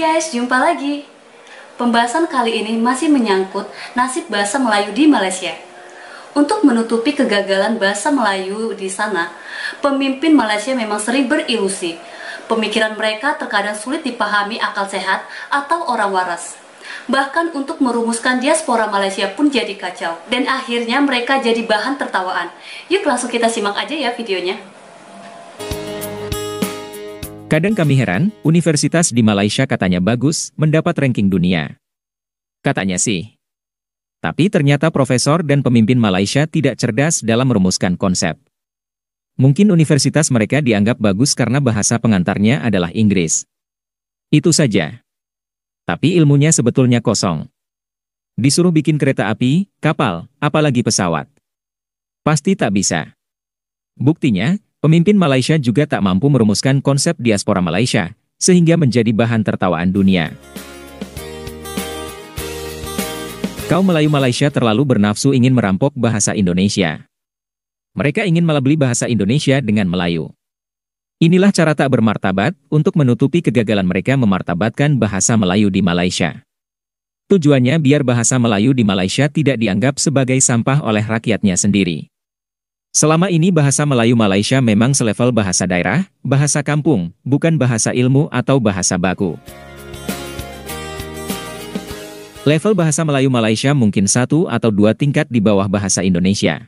guys, jumpa lagi. Pembahasan kali ini masih menyangkut nasib bahasa Melayu di Malaysia. Untuk menutupi kegagalan bahasa Melayu di sana, pemimpin Malaysia memang sering berilusi. Pemikiran mereka terkadang sulit dipahami akal sehat atau orang waras. Bahkan untuk merumuskan diaspora Malaysia pun jadi kacau. Dan akhirnya mereka jadi bahan tertawaan. Yuk langsung kita simak aja ya videonya. Kadang kami heran, universitas di Malaysia katanya bagus, mendapat ranking dunia. Katanya sih. Tapi ternyata profesor dan pemimpin Malaysia tidak cerdas dalam merumuskan konsep. Mungkin universitas mereka dianggap bagus karena bahasa pengantarnya adalah Inggris. Itu saja. Tapi ilmunya sebetulnya kosong. Disuruh bikin kereta api, kapal, apalagi pesawat. Pasti tak bisa. Buktinya, pemimpin Malaysia juga tak mampu merumuskan konsep diaspora Malaysia, sehingga menjadi bahan tertawaan dunia. Kaum Melayu Malaysia terlalu bernafsu ingin merampok bahasa Indonesia. Mereka ingin melabeli bahasa Indonesia dengan Melayu. Inilah cara tak bermartabat untuk menutupi kegagalan mereka memartabatkan bahasa Melayu di Malaysia. Tujuannya biar bahasa Melayu di Malaysia tidak dianggap sebagai sampah oleh rakyatnya sendiri. Selama ini bahasa Melayu Malaysia memang selevel bahasa daerah, bahasa kampung, bukan bahasa ilmu atau bahasa baku. Level bahasa Melayu Malaysia mungkin 1 atau 2 tingkat di bawah bahasa Indonesia.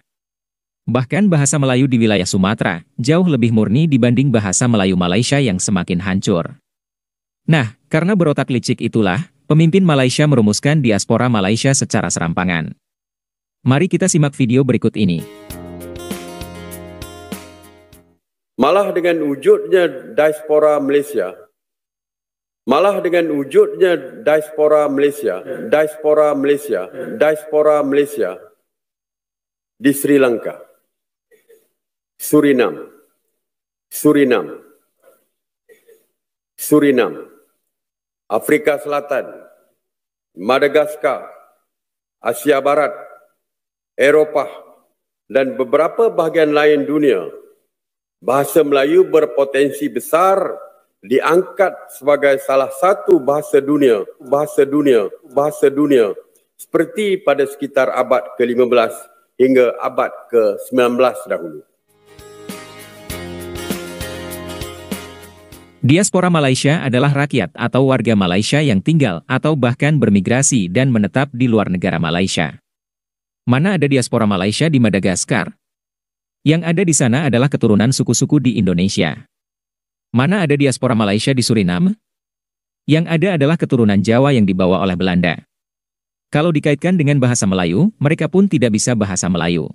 Bahkan bahasa Melayu di wilayah Sumatera jauh lebih murni dibanding bahasa Melayu Malaysia yang semakin hancur. Nah, karena berotak licik itulah, pemimpin Malaysia merumuskan diaspora Malaysia secara serampangan. Mari kita simak video berikut ini. Malah dengan wujudnya diaspora Malaysia di Sri Lanka, Surinam, Afrika Selatan, Madagaskar, Asia Barat, Eropah, dan beberapa bahagian lain dunia, bahasa Melayu berpotensi besar diangkat sebagai salah satu bahasa dunia seperti pada sekitar abad ke-15 hingga abad ke-19 dahulu. Diaspora Malaysia adalah rakyat atau warga Malaysia yang tinggal atau bahkan bermigrasi dan menetap di luar negara Malaysia. Mana ada diaspora Malaysia di Madagaskar? Yang ada di sana adalah keturunan suku-suku di Indonesia. Mana ada diaspora Malaysia di Surinam? Yang ada adalah keturunan Jawa yang dibawa oleh Belanda. Kalau dikaitkan dengan bahasa Melayu, mereka pun tidak bisa bahasa Melayu.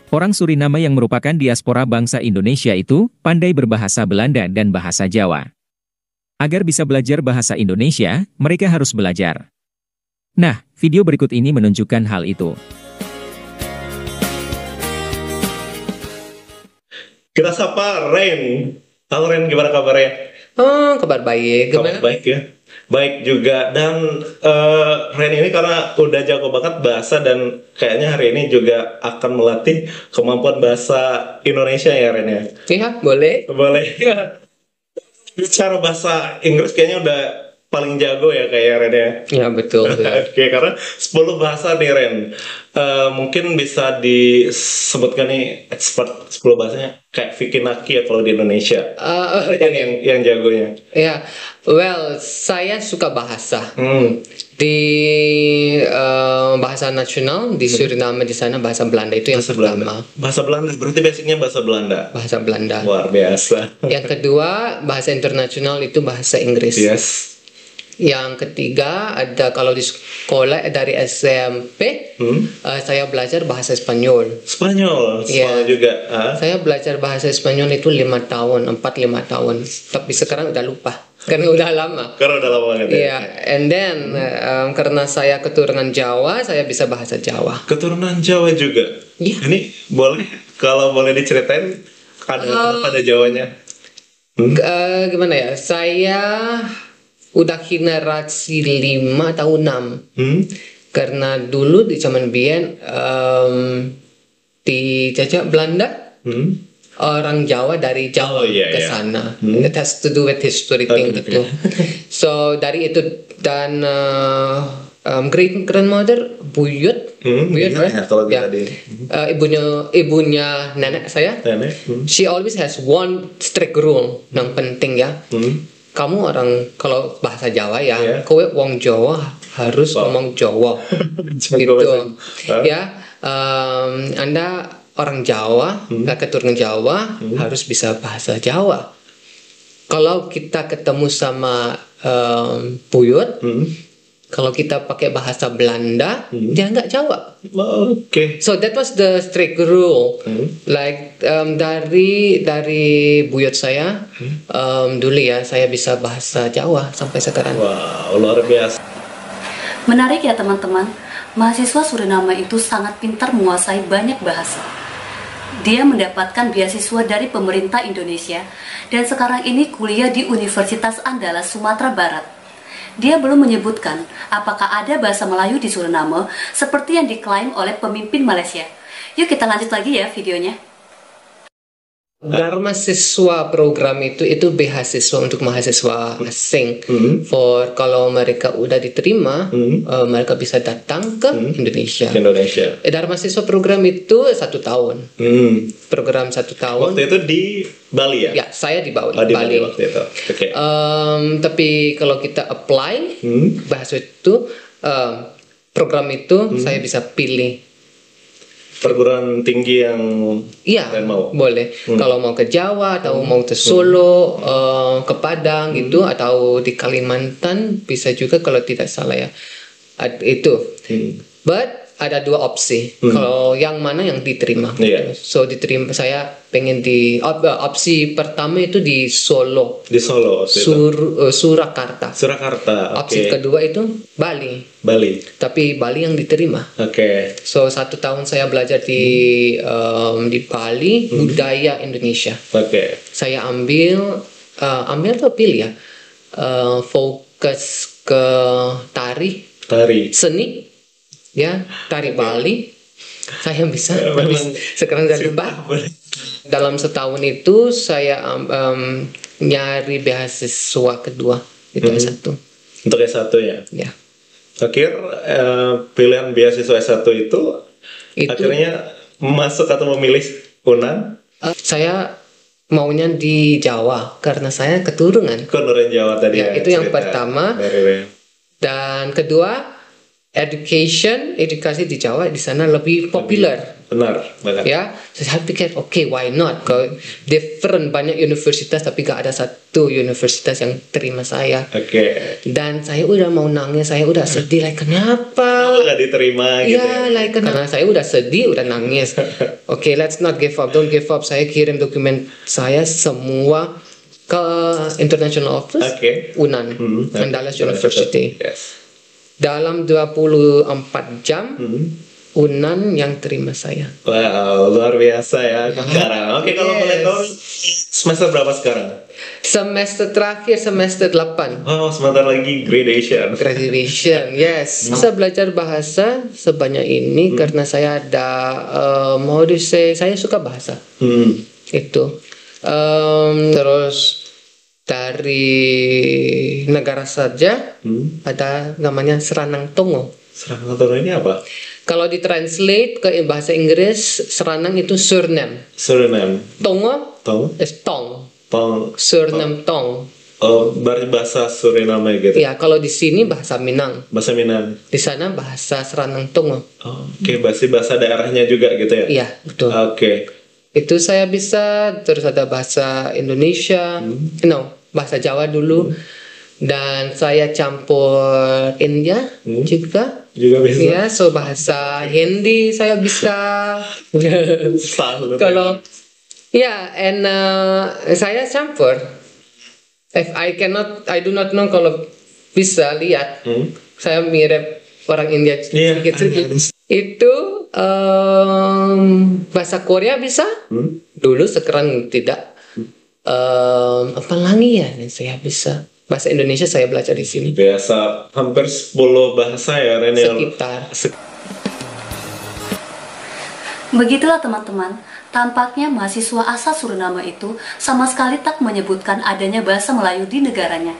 Orang Suriname yang merupakan diaspora bangsa Indonesia itu pandai berbahasa Belanda dan bahasa Jawa. Agar bisa belajar bahasa Indonesia, mereka harus belajar. Nah, video berikut ini menunjukkan hal itu. Kita sapa Ren. Halo Ren, gimana kabarnya? Kabar baik. Kabar baik ya. Baik juga. Dan Ren ini karena udah jago banget bahasa dan kayaknya hari ini juga akan melatih kemampuan bahasa Indonesia ya Ren ya? Iya, boleh. Boleh. Bicara bahasa Inggris kayaknya udah paling jago ya kayak Ren ya? Ya, betul. Oke, karena 10 bahasa nih Ren. Mungkin bisa disebutkan nih expert 10 bahasanya kayak Vicky Naki ya kalau di Indonesia. Yang jagonya. Ya, well, saya suka bahasa. Di bahasa nasional di Suriname di sana bahasa Belanda itu yang pertama. Bahasa Belanda, berarti basicnya bahasa Belanda. Bahasa Belanda. Luar biasa. Yang kedua, bahasa internasional itu bahasa Inggris. Yes. Yang ketiga ada kalau di sekolah dari SMP saya belajar bahasa Spanyol. Spanyol Ya. juga. Saya belajar bahasa Spanyol itu 5 tahun, 4-5 tahun. Tapi sekarang udah lupa karena udah lama. Karena udah lama banget ya. Iya, and then karena saya keturunan Jawa, saya bisa bahasa Jawa. Keturunan Jawa juga. Iya. Ini boleh kalau boleh diceritain ada Jawanya. Gimana ya? Saya udah generasi 5 atau 6. Karena dulu di zaman Bien dijajah Belanda. orang Jawa dari Jawa ke sana. It has to do with history thing gitu. So dari itu dan great grandmother buyut, right? Ibunya nenek saya. She always has one strict rule yang penting ya. Kamu orang kalau bahasa Jawa ya, kowe wong Jawa harus ngomong Jawa. Gitu. Ya, Anda orang Jawa, keturunan Jawa harus bisa bahasa Jawa. Kalau kita ketemu sama buyut, kalau kita pakai bahasa Belanda, dia nggak Jawa. So that was the strict rule. Like dari buyut saya, dulu ya saya bisa bahasa Jawa sampai sekarang. Wow, luar biasa. Menarik ya teman-teman, mahasiswa Suriname itu sangat pintar menguasai banyak bahasa. Dia mendapatkan beasiswa dari pemerintah Indonesia dan sekarang ini kuliah di Universitas Andalas, Sumatera Barat. Dia belum menyebutkan apakah ada bahasa Melayu di Suriname seperti yang diklaim oleh pemimpin Malaysia. Yuk kita lanjut lagi ya videonya. Dharma siswa program itu beasiswa untuk mahasiswa asing. For kalau mereka udah diterima, mereka bisa datang ke Indonesia. Dharma siswa program itu 1 tahun. Program 1 tahun. Waktu itu di Bali ya? Ya, saya di Bali. Bali waktu itu. Okay. Tapi kalau kita apply bahasa itu, program itu saya bisa pilih. Perguruan tinggi yang kalian mau? Boleh. Kalau mau ke Jawa atau mau ke Solo, ke Padang gitu, atau di Kalimantan bisa juga kalau tidak salah ya. Itu. But ada 2 opsi. Kalau yang mana yang diterima. So diterima, saya pengen di opsi pertama itu di Solo. Di Solo. Surakarta. Opsi kedua itu Bali. Tapi Bali yang diterima. So 1 tahun saya belajar di Bali, budaya Indonesia. Saya ambil atau pilih ya, fokus ke tari. Seni. Ya, tari Bali. Saya bisa. Sekarang dari Bali. Dalam setahun itu saya nyari beasiswa kedua. Itu S1. Untuk S1 ya? Ya. Akhir pilihan beasiswa S1 itu akhirnya masuk atau memilih UNAN? Saya maunya di Jawa karena saya keturunan Jawa tadi ya. Itu yang pertama. Dan kedua, edukasi di Jawa di sana lebih populer. Benar. Ya, saya pikir why not? Kalau different banyak universitas tapi gak ada satu universitas yang terima saya. Dan saya udah mau nangis, saya udah sedih, kenapa? Gak diterima gitu ya? Karena saya udah sedih, udah nangis. Let's not give up, don't give up. Saya kirim dokumen saya semua ke International Office, UNAN, Andalas University. Dalam 24 jam UNAN yang terima saya. Wow, luar biasa ya sekarang. Kalau boleh tahu semester berapa sekarang? Semester terakhir, semester 8. Oh, sebentar lagi graduation, yes. Saya belajar bahasa sebanyak ini karena saya ada saya suka bahasa. Itu. Terus dari negara saja ada namanya Seranang Tongo. Seranang Tongo ini apa? Kalau ditranslate ke bahasa Inggris, Seranang itu surname. Tongo is tong. Surname tong. Oh, bahasa Suriname gitu. Ya, kalau di sini bahasa Minang. Di sana bahasa Seranang Tongo. Bahasa daerahnya juga gitu ya? Iya, betul. Itu saya bisa. Terus ada bahasa Indonesia, bahasa Jawa dulu, dan saya campur India juga bisa. Ya, so bahasa Hindi saya bisa. Kalau saya campur. I do not know kalau bisa lihat. Saya mirip orang India sedikit. Itu bahasa Korea bisa. Dulu, sekarang tidak. Apa lagi ya saya bisa? Bahasa Indonesia saya belajar di sini. Biasa hampir 10 bahasa ya, Ren. Sekitar. Begitulah teman-teman. Tampaknya mahasiswa asal Suriname itu sama sekali tak menyebutkan adanya bahasa Melayu di negaranya.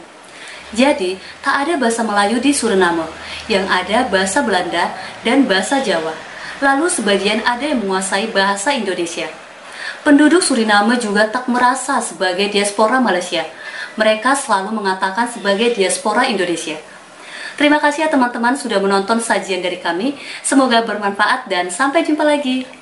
Jadi, tak ada bahasa Melayu di Suriname, yang ada bahasa Belanda dan bahasa Jawa. Lalu sebagian ada yang menguasai bahasa Indonesia. Penduduk Suriname juga tak merasa sebagai diaspora Malaysia. Mereka selalu mengatakan sebagai diaspora Indonesia. Terima kasih ya teman-teman sudah menonton sajian dari kami. Semoga bermanfaat dan sampai jumpa lagi.